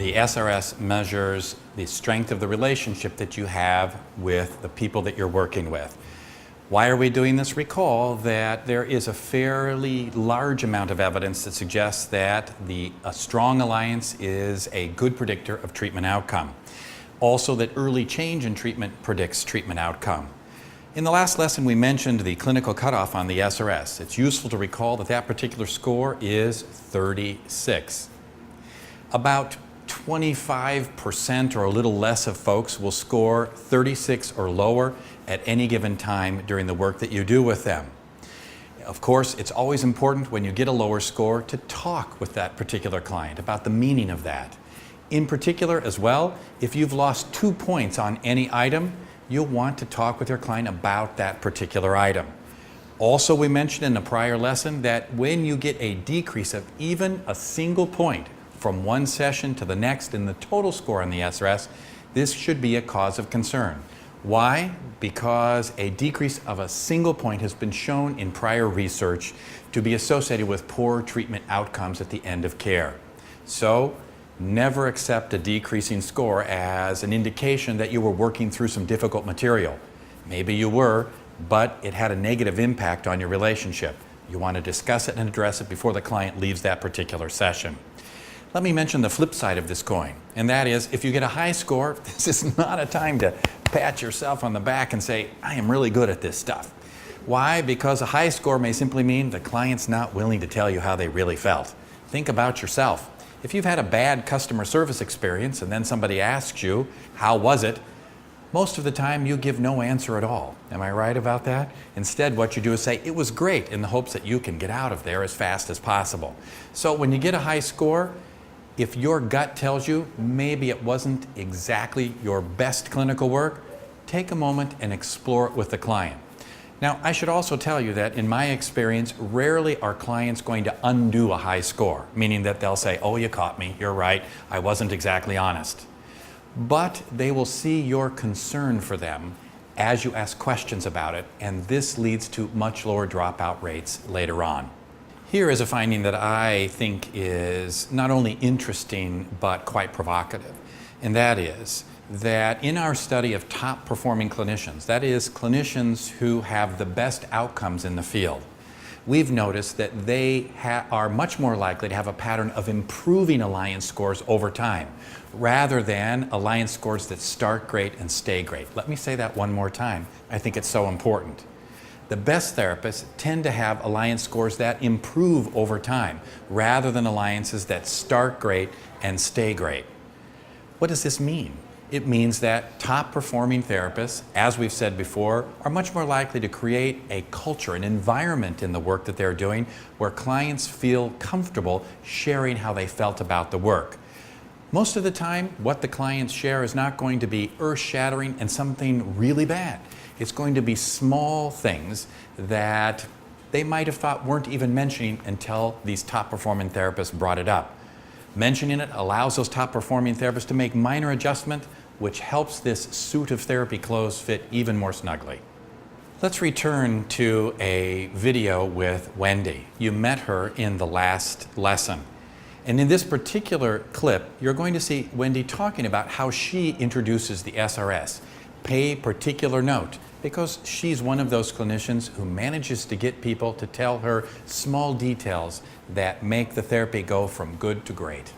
The SRS measures the strength of the relationship that you have with the people that you're working with. Why are we doing this? Recall that there is a fairly large amount of evidence that suggests that a strong alliance is a good predictor of treatment outcome. Also, that early change in treatment predicts treatment outcome. In the last lesson, we mentioned the clinical cutoff on the SRS. It's useful to recall that that particular score is 36. About 25% or a little less of folks will score 36 or lower at any given time during the work that you do with them. Of course, it's always important when you get a lower score to talk with that particular client about the meaning of that. In particular as well, if you've lost 2 points on any item, you'll want to talk with your client about that particular item. Also, we mentioned in a prior lesson that when you get a decrease of even a single point from one session to the next in the total score on the SRS, this should be a cause of concern. Why? Because a decrease of a single point has been shown in prior research to be associated with poor treatment outcomes at the end of care. So, never accept a decreasing score as an indication that you were working through some difficult material. Maybe you were, but it had a negative impact on your relationship. You want to discuss it and address it before the client leaves that particular session. Let me mention the flip side of this coin, and that is if you get a high score, this is not a time to pat yourself on the back and say, I am really good at this stuff. Why? Because a high score may simply mean the client's not willing to tell you how they really felt. Think about yourself. If you've had a bad customer service experience and then somebody asks you, how was it? Most of the time you give no answer at all. Am I right about that? Instead, what you do is say, it was great, in the hopes that you can get out of there as fast as possible. So when you get a high score, if your gut tells you maybe it wasn't exactly your best clinical work, take a moment and explore it with the client. Now, I should also tell you that in my experience, rarely are clients going to undo a high score, meaning that they'll say, oh, you caught me, you're right, I wasn't exactly honest. But they will see your concern for them as you ask questions about it, and this leads to much lower dropout rates later on. Here is a finding that I think is not only interesting, but quite provocative, and that is that in our study of top performing clinicians, that is, clinicians who have the best outcomes in the field, we've noticed that they are much more likely to have a pattern of improving alliance scores over time, rather than alliance scores that start great and stay great. Let me say that one more time. I think it's so important. The best therapists tend to have alliance scores that improve over time, rather than alliances that start great and stay great. What does this mean? It means that top performing therapists, as we've said before, are much more likely to create a culture, an environment in the work that they're doing where clients feel comfortable sharing how they felt about the work. Most of the time, what the clients share is not going to be earth-shattering and something really bad. It's going to be small things that they might have thought weren't even mentioning until these top performing therapists brought it up. Mentioning it allows those top performing therapists to make minor adjustments, which helps this suit of therapy clothes fit even more snugly. Let's return to a video with Wendy. You met her in the last lesson. And in this particular clip, you're going to see Wendy talking about how she introduces the SRS. Pay particular note, because she's one of those clinicians who manages to get people to tell her small details that make the therapy go from good to great.